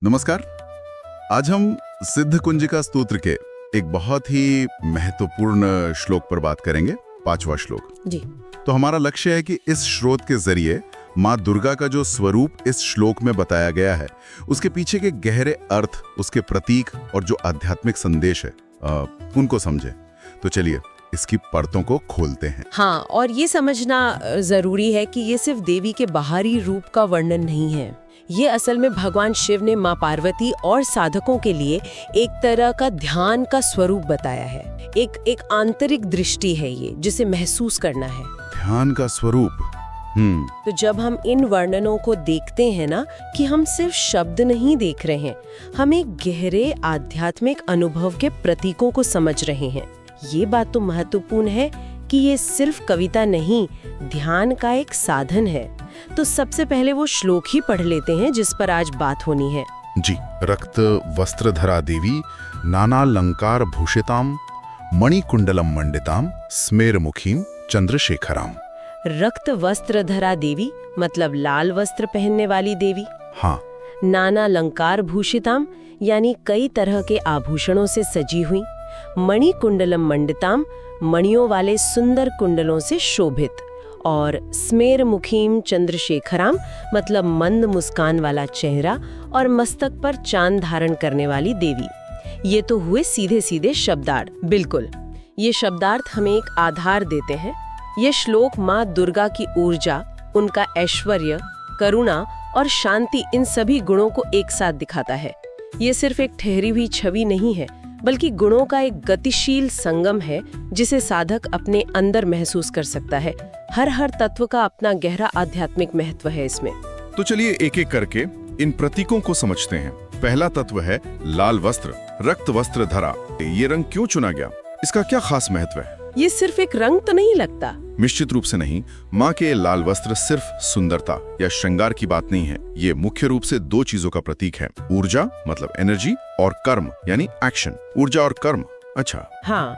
नमस्कार। आज हम सिद्ध कुंजिका स्तोत्र के एक बहुत ही महत्वपूर्ण श्लोक पर बात करेंगे, 5वां श्लोक जी। तो हमारा लक्ष्य है कि इस श्लोक के जरिए माँ दुर्गा का जो स्वरूप इस श्लोक में बताया गया है, उसके पीछे के गहरे अर्थ, उसके प्रतीक और जो आध्यात्मिक संदेश है उनको समझें। तो चलिए इसकी परतों को खोलते हैं। हाँ, और ये समझना जरूरी है कि ये सिर्फ देवी के बाहरी रूप का वर्णन नहीं है। ये असल में भगवान शिव ने माँ पार्वती और साधकों के लिए एक तरह का ध्यान का स्वरूप बताया है। एक आंतरिक दृष्टि है ये, जिसे महसूस करना है। ध्यान का स्वरूप। तो जब हम इन वर्णनों को देखते हैं ना, कि हम सिर्फ शब्द नहीं देख रहे हैं, हम एक गहरे आध्यात्मिक अनुभव के प्रतीकों को समझ रहे हैं। ये बात तो महत्वपूर्ण है कि ये सिर्फ कविता नहीं, ध्यान का एक साधन है। तो सबसे पहले वो श्लोक ही पढ़ लेते हैं जिस पर आज बात होनी है। जी। रक्त वस्त्रधरा देवी नानालंकार भूषिताम मणिकुंडलम मंडिताम स्मेरमुखीम चंद्रशेखराम। रक्त वस्त्रधरा देवी मतलब लाल वस्त्र पहनने वाली देवी। हाँ। नानालंकार भूषिताम यानी कई तरह के आभूषणों से सजी हुई। मणिकुंडलम मंडिताम मणियों वाले सुंदर कुंडलों से शोभित। और स्मेर मुखीम चंद्रशेखराम मतलब मंद मुस्कान वाला चेहरा और मस्तक पर चांद धारण करने वाली देवी। ये तो हुए सीधे सीधे शब्दार्थ। बिल्कुल, ये शब्दार्थ हमें एक आधार देते हैं। ये श्लोक माँ दुर्गा की ऊर्जा, उनका ऐश्वर्य, करुणा और शांति, इन सभी गुणों को एक साथ दिखाता है। ये सिर्फ एक ठहरी हुई छवि नहीं है, बल्कि गुणों का एक गतिशील संगम है जिसे साधक अपने अंदर महसूस कर सकता है। हर तत्व का अपना गहरा आध्यात्मिक महत्व है इसमें। तो चलिए एक एक करके इन प्रतीकों को समझते हैं। पहला तत्व है लाल वस्त्र, रक्त वस्त्र धरा। ये रंग क्यों चुना गया? इसका क्या खास महत्व है? ये सिर्फ एक रंग तो नहीं लगता। निश्चित रूप से नहीं। माँ के लाल वस्त्र सिर्फ सुंदरता या श्रृंगार की बात नहीं है। ये मुख्य रूप से दो चीजों का प्रतीक है, ऊर्जा मतलब एनर्जी और कर्म यानी एक्शन। ऊर्जा और कर्म। अच्छा। हाँ,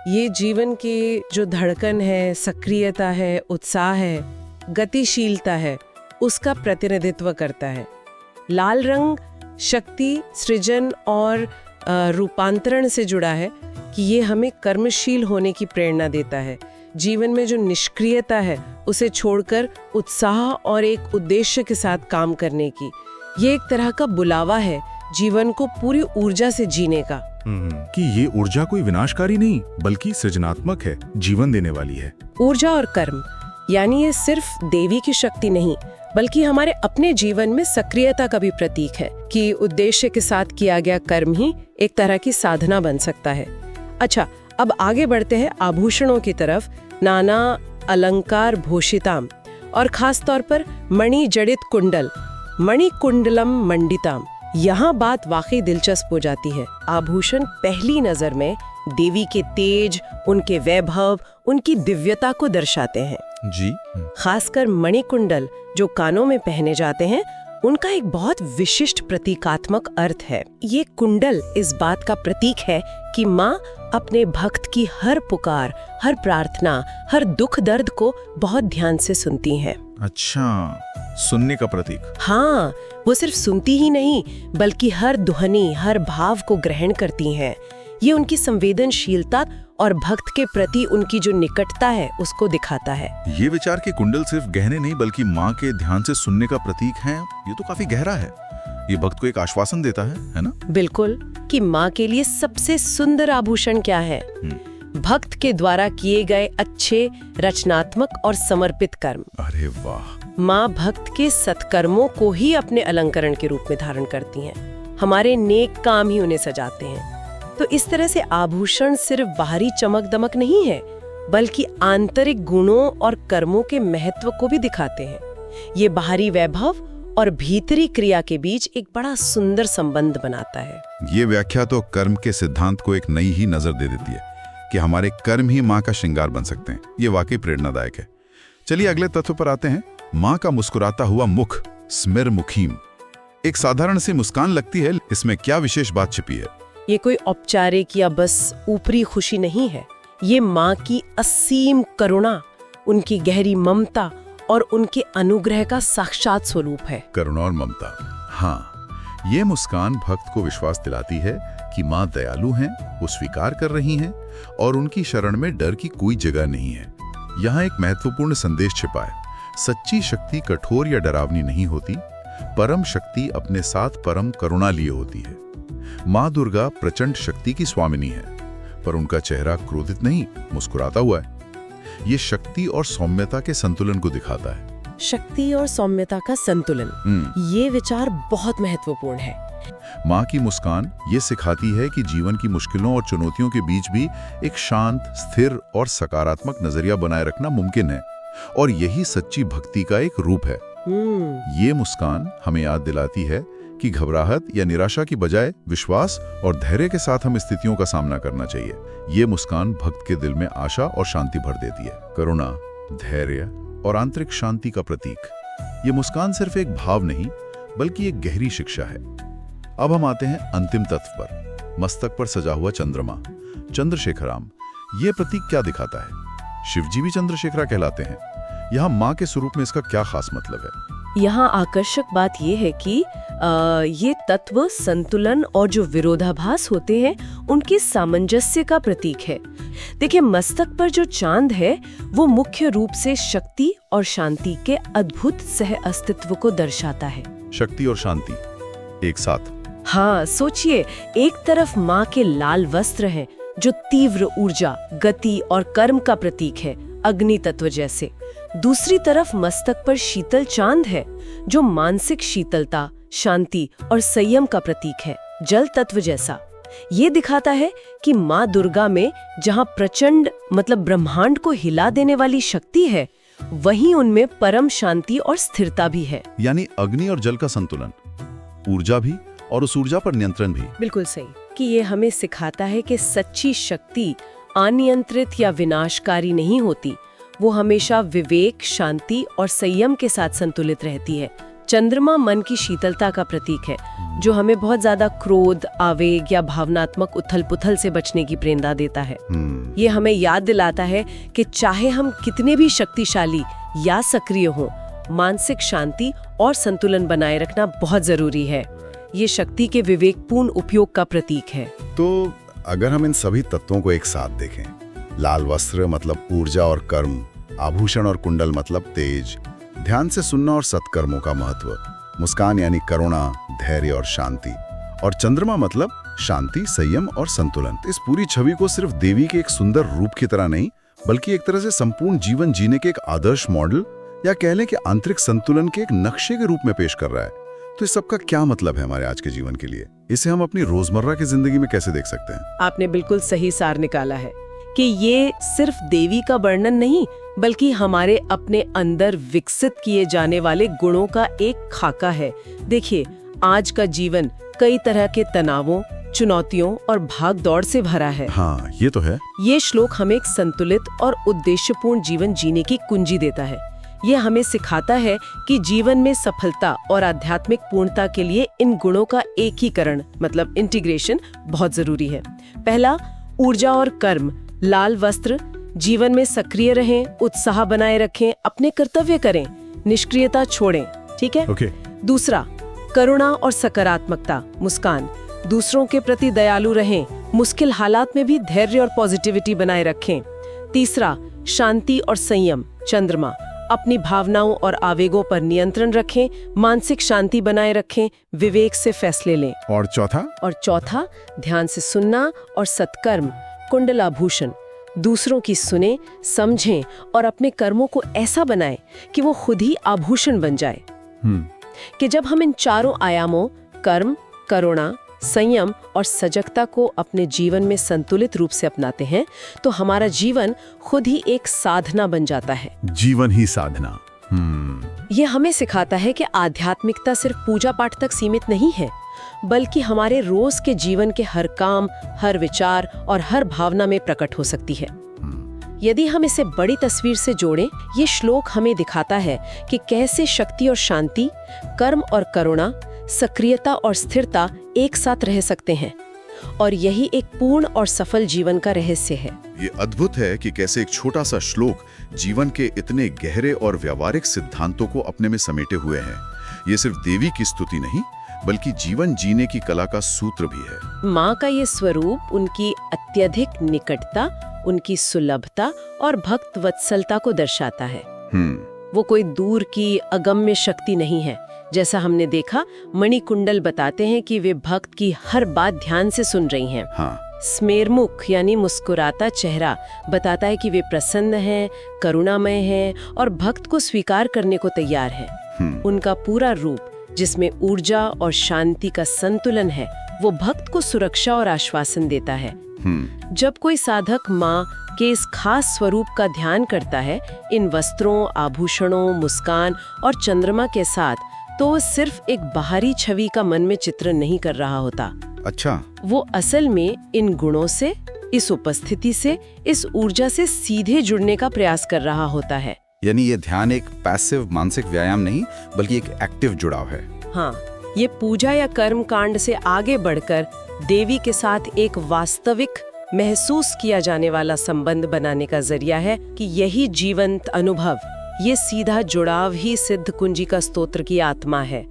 ये जीवन की जो धड़कन है, सक्रियता है, उत्साह है, गतिशीलता है, उसका प्रतिनिधित्व करता है। लाल रंग शक्ति, सृजन और रूपांतरण से जुड़ा है कि ये हमें कर्मशील होने की प्रेरणा देता है। जीवन में जो निष्क्रियता है उसे छोड़कर उत्साह और एक उद्देश्य के साथ काम करने की। ये एक तरह का बुलावा है जीवन को पूरी ऊर्जा से जीने का। कि ये ऊर्जा कोई विनाशकारी नहीं बल्कि सृजनात्मक है, जीवन देने वाली है। ऊर्जा और कर्म यानी ये सिर्फ देवी की शक्ति नहीं, बल्कि हमारे अपने जीवन में सक्रियता का भी प्रतीक है कि उद्देश्य के साथ किया गया कर्म ही एक तरह की साधना बन सकता है। अच्छा, अब आगे बढ़ते हैं आभूषणों की तरफ। नाना अलंकार भूषिताम और खास तौर पर मणि जड़ित कुंडल, मणिकुंडलम मंडिताम। यहाँ बात वाकई दिलचस्प हो जाती है। आभूषण पहली नजर में देवी के तेज, उनके वैभव, उनकी दिव्यता को दर्शाते हैं। जी। खासकर मणिकुंडल जो कानों में पहने जाते हैं, उनका एक बहुत विशिष्ट प्रतीकात्मक अर्थ है। ये कुंडल इस बात का प्रतीक है कि माँ अपने भक्त की हर पुकार, हर प्रार्थना, हर दुख दर्द को बहुत ध्यान से सुनती हैं। अच्छा, सुनने का प्रतीक। हाँ, वो सिर्फ सुनती ही नहीं बल्कि हर ध्वनि, हर भाव को ग्रहण करती हैं। ये उनकी संवेदनशीलता और भक्त के प्रति उनकी जो निकटता है उसको दिखाता है। ये विचार के कुंडल सिर्फ गहने नहीं बल्कि माँ के ध्यान से सुनने का प्रतीक है, ये तो काफी गहरा है। ये भक्त को एक आश्वासन देता है ना? बिल्कुल, कि माँ के लिए सबसे सुंदर आभूषण क्या है? भक्त के द्वारा किए गए अच्छे, रचनात्मक और समर्पित कर्म। अरे वाह। माँ भक्त के सत्कर्मों को ही अपने अलंकरण के रूप में धारण करती हैं। हमारे नेक काम ही उन्हें सजाते हैं। तो इस तरह से आभूषण सिर्फ बाहरी चमक दमक नहीं है, बल्कि आंतरिक गुणों और कर्मों के महत्व को भी दिखाते हैं। ये बाहरी वैभव और भीतरी क्रिया के बीच एक बड़ा सुंदर संबंध बनाता है। ये व्याख्या तो कर्म के सिद्धांत को एक नई ही नजर दे देती है कि हमारे कर्म ही माँ का श्रृंगार बन सकते हैं। ये वाकई प्रेरणादायक है। चलिए अगले तत्व पर आते हैं। माँ का मुस्कुराता हुआ मुख, स्मिर मुखीम। एक साधारण सी मुस्कान लगती है, इसमें क्या विशेष बात छिपी है? ये कोई औपचारिक या बस ऊपरी खुशी नहीं है। ये माँ की असीम करुणा, उनकी गहरी ममता और उनके अनुग्रह का साक्षात स्वरूप है। करुणा और ममता। हाँ, ये मुस्कान भक्त को विश्वास दिलाती है कि माँ दयालु हैं, वो स्वीकार कर रही हैं और उनकी शरण में डर की कोई जगह नहीं है। यहाँ एक महत्वपूर्ण संदेश छिपा है। सच्ची शक्ति कठोर या डरावनी नहीं होती। परम शक्ति अपने साथ परम करुणा लिए होती है। माँ दुर्गा प्रचंड शक्ति की स्वामिनी है, पर उनका चेहरा क्रोधित नहीं, मुस्कुराता हुआ है। ये शक्ति और सौम्यता के संतुलन को दिखाता है। शक्ति और सौम्यता का संतुलन, ये विचार बहुत महत्वपूर्ण है। माँ की मुस्कान ये सिखाती है कि जीवन की मुश्किलों और चुनौतियों के बीच भी एक शांत, स्थिर और सकारात्मक नजरिया बनाए रखना मुमकिन है, और यही सच्ची भक्ति का एक रूप है। ये मुस्कान हमें याद दिलाती है कि घबराहट या निराशा की बजाय विश्वास और धैर्य के साथ हम स्थितियों का सामना करना चाहिए। ये मुस्कान भक्त के दिल में आशा और शांति भर देती है। करुणा, धैर्य और आंतरिक शांति का प्रतीक। ये मुस्कान सिर्फ एक भाव नहीं, बल्कि एक गहरी शिक्षा है। अब हम आते हैं अंतिम तत्व पर, मस्तक पर सजा हुआ चंद्रमा, चंद्रशेखराम। ये प्रतीक क्या दिखाता है? शिवजी भी चंद्रशेखरा कहलाते हैं। यहाँ माँ के स्वरूप में इसका क्या खास मतलब है? यहाँ आकर्षक बात यह है कि ये तत्व संतुलन और जो विरोधाभास होते हैं उनके सामंजस्य का प्रतीक है। देखिए, मस्तक पर जो चांद है वो मुख्य रूप से शक्ति और शांति के अद्भुत सह अस्तित्व को दर्शाता है। शक्ति और शांति एक साथ। हाँ, सोचिए, एक तरफ माँ के लाल वस्त्र हैं जो तीव्र ऊर्जा, गति और कर्म का प्रतीक है, अग्नि तत्व जैसे। दूसरी तरफ मस्तक पर शीतल चांद है जो मानसिक शीतलता, शांति और संयम का प्रतीक है, जल तत्व जैसा। ये दिखाता है कि माँ दुर्गा में जहाँ प्रचंड मतलब ब्रह्मांड को हिला देने वाली शक्ति है, वहीं उनमें परम शांति और स्थिरता भी है। यानी अग्नि और जल का संतुलन, ऊर्जा भी और उस ऊर्जा पर नियंत्रण भी। बिल्कुल सही। कि ये हमें सिखाता है कि सच्ची शक्ति अनियंत्रित या विनाशकारी नहीं होती, वो हमेशा विवेक, शांति और संयम के साथ संतुलित रहती है। चंद्रमा मन की शीतलता का प्रतीक है, जो हमें बहुत ज्यादा क्रोध, आवेग या भावनात्मक उथल-पुथल से बचने की प्रेरणा देता है। ये हमें याद दिलाता है कि चाहे हम कितने भी शक्तिशाली या सक्रिय हों, मानसिक शांति और संतुलन बनाए रखना बहुत जरूरी है। ये शक्ति के विवेकपूर्ण उपयोग का प्रतीक है। तो अगर हम इन सभी तत्वों को एक साथ देखें, लाल वस्त्र मतलब ऊर्जा और कर्म, आभूषण और कुंडल मतलब तेज, ध्यान से सुनना और सत्कर्मों का महत्व, मुस्कान यानी करुणा, धैर्य और शांति, और चंद्रमा मतलब शांति, संयम और संतुलन, इस पूरी छवि को सिर्फ देवी के एक सुंदर रूप की तरह नहीं, बल्कि एक तरह से संपूर्ण जीवन जीने के एक आदर्श मॉडल या कह लें कि आंतरिक संतुलन के एक नक्शे के रूप में पेश कर रहा है। तो इस सबका क्या मतलब है हमारे आज के जीवन के लिए? इसे हम अपनी रोजमर्रा की जिंदगी में कैसे देख सकते हैं? आपने बिल्कुल सही सार निकाला है कि ये सिर्फ देवी का वर्णन नहीं, बल्कि हमारे अपने अंदर विकसित किए जाने वाले गुणों का एक खाका है। देखिए, आज का जीवन कई तरह के तनावों, चुनौतियों और भाग दौड़ से भरा है। हाँ, ये तो है। ये श्लोक हमें एक संतुलित और उद्देश्यपूर्ण जीवन जीने की कुंजी देता है। ये हमें सिखाता है कि जीवन में सफलता और आध्यात्मिक पूर्णता के लिए इन गुणों का एकीकरण मतलब इंटीग्रेशन बहुत जरूरी है। पहला, ऊर्जा और कर्म, लाल वस्त्र, जीवन में सक्रिय रहें, उत्साह बनाए रखें, अपने कर्तव्य करें, निष्क्रियता छोड़ें, ठीक है? ओके। दूसरा, करुणा और सकारात्मकता, मुस्कान, दूसरों के प्रति दयालु रहें, मुश्किल हालात में भी धैर्य और पॉजिटिविटी बनाए रखें। तीसरा, शांति और संयम, चंद्रमा, अपनी भावनाओं और आवेगों पर नियंत्रण रखें, मानसिक शांति बनाए रखें, विवेक से फैसले लें। और चौथा, ध्यान से सुनना और सत्कर्म, कुंडलाभूषण, दूसरों की सुने, समझें और अपने कर्मों को ऐसा बनाएं कि वो खुद ही आभूषण बन जाए। कि जब हम इन चारों आयामों कर्म, करुणा, संयम और सजगता को अपने जीवन में संतुलित रूप से अपनाते हैं, तो हमारा जीवन खुद ही एक साधना बन जाता है। जीवन ही साधना। ये हमें सिखाता है कि आध्यात्मिकता सिर्फ पूजा पाठ तक सीमित नहीं है, बल्कि हमारे रोज के जीवन के हर काम, हर विचार और हर भावना में प्रकट हो सकती है। यदि हम इसे बड़ी तस्वीर से जोड़ें, ये श्लोक हमें दिखाता है कि कैसे शक्ति और शांति, कर्म और करुणा, सक्रियता और स्थिरता एक साथ रह सकते हैं, और यही एक पूर्ण और सफल जीवन का रहस्य है। ये अद्भुत है कि कैसे एक छोटा सा श्लोक जीवन के इतने गहरे और व्यावहारिक सिद्धांतों को अपने में समेटे हुए है। ये सिर्फ देवी की स्तुति नहीं, बल्कि जीवन जीने की कला का सूत्र भी है। माँ का ये स्वरूप उनकी अत्यधिक निकटता, उनकी सुलभता और भक्त वत्सलता को दर्शाता है। वो कोई दूर की अगम्य शक्ति नहीं है। जैसा हमने देखा, मणिकुंडल बताते हैं कि वे भक्त की हर बात ध्यान से सुन रही हैं। हाँ। स्मेरमुख यानी मुस्कुराता चेहरा बताता है कि वे प्रसन्न हैं, करुणामय हैं और भक्त को स्वीकार करने को तैयार हैं। उनका पूरा रूप, जिसमें ऊर्जा और शांति का संतुलन है, वो भक्त को सुरक्षा और आश्वासन देता है। जब कोई साधक माँ के इस खास स्वरूप का ध्यान करता है, इन वस्त्रों, आभूषणों, मुस्कान और चंद्रमा के साथ, तो वो सिर्फ एक बाहरी छवि का मन में चित्रण नहीं कर रहा होता। अच्छा। वो असल में इन गुणों से, इस उपस्थिति से, इस ऊर्जा से सीधे जुड़ने का प्रयास कर रहा होता है। यानी ये ध्यान एक पैसिव मानसिक व्यायाम नहीं, बल्कि एक एक्टिव जुड़ाव है। हाँ, ये पूजा या कर्म कांड से आगे बढ़कर देवी के साथ एक वास्तविक, महसूस किया जाने वाला संबंध बनाने का जरिया है कि यही जीवंत अनुभव, ये सीधा जुड़ाव ही सिद्ध कुंजिका स्तोत्र की आत्मा है।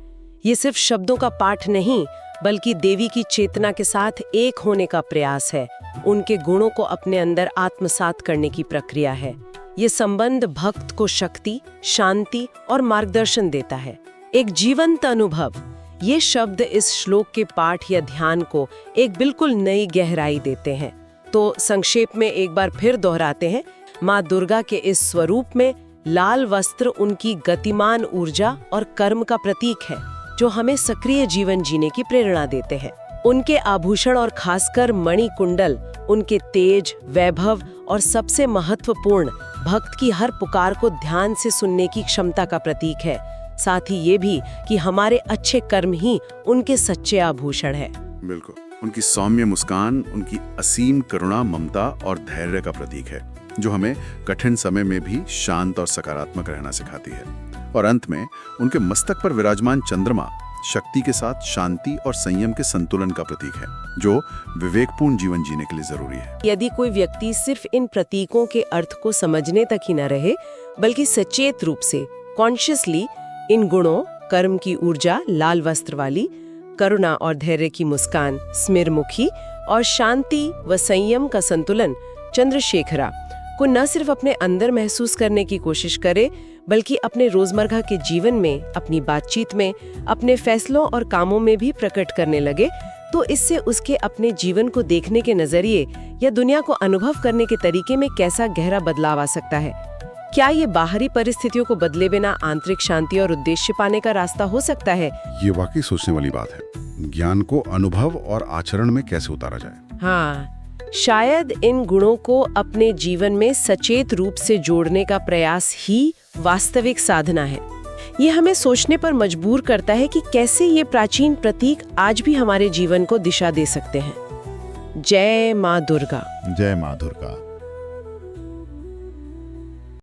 ये सिर्फ शब्दों का पाठ नहीं, बल्कि देवी की चेतना के साथ एक होने का प्रयास है, उनके गुणों को अपने अंदर आत्मसात करने की प्रक्रिया है। ये संबंध भक्त को शक्ति, शांति और मार्गदर्शन देता है, एक जीवंत अनुभव। ये शब्द इस श्लोक के पाठ या ध्यान को एक बिल्कुल नई गहराई देते हैं। तो संक्षेप में एक बार फिर दोहराते हैं, माँ दुर्गा के इस स्वरूप में लाल वस्त्र उनकी गतिमान ऊर्जा और कर्म का प्रतीक है, जो हमें सक्रिय जीवन जीने की प्रेरणा देते हैं। उनके आभूषण और खासकर मणि कुंडल उनके तेज, वैभव और सबसे महत्वपूर्ण, भक्त की हर पुकार को ध्यान से सुनने की क्षमता का प्रतीक है। साथ ही ये भी कि हमारे अच्छे कर्म ही उनके सच्चे आभूषण है। बिल्कुल। उनकी सौम्य मुस्कान उनकी असीम करुणा, ममता और धैर्य का प्रतीक है, जो हमें कठिन समय में भी शांत और सकारात्मक रहना सिखाती है। और अंत में उनके मस्तक पर विराजमान चंद्रमा शक्ति के साथ शांति और संयम के संतुलन का प्रतीक है, जो विवेकपूर्ण जीवन जीने के लिए जरूरी है। यदि कोई व्यक्ति सिर्फ इन प्रतीकों के अर्थ को समझने तक ही न रहे, बल्कि सचेत रूप से, कॉन्शियसली इन गुणों, कर्म की ऊर्जा, लाल वस्त्र वाली, करुणा और धैर्य की मुस्कान, स्मिरमुखी और शांति व संयम का संतुलन, चंद्रशेखरा को न सिर्फ अपने अंदर महसूस करने की कोशिश करे, बल्कि अपने रोजमर्रा के जीवन में, अपनी बातचीत में, अपने फैसलों और कामों में भी प्रकट करने लगे, तो इससे उसके अपने जीवन को देखने के नजरिए या दुनिया को अनुभव करने के तरीके में कैसा गहरा बदलाव आ सकता है। क्या ये बाहरी परिस्थितियों को बदले बिना आंतरिक शांति और उद्देश्य पाने का रास्ता हो सकता है? ये वाकई सोचने वाली बात है। ज्ञान को अनुभव और आचरण में कैसे उतारा जाए? हाँ, शायद इन गुणों को अपने जीवन में सचेत रूप से जोड़ने का प्रयास ही वास्तविक साधना है। ये हमें सोचने पर मजबूर करता है कि कैसे ये प्राचीन प्रतीक आज भी हमारे जीवन को दिशा दे सकते हैं। जय माँ दुर्गा। जय माँ दुर्गा।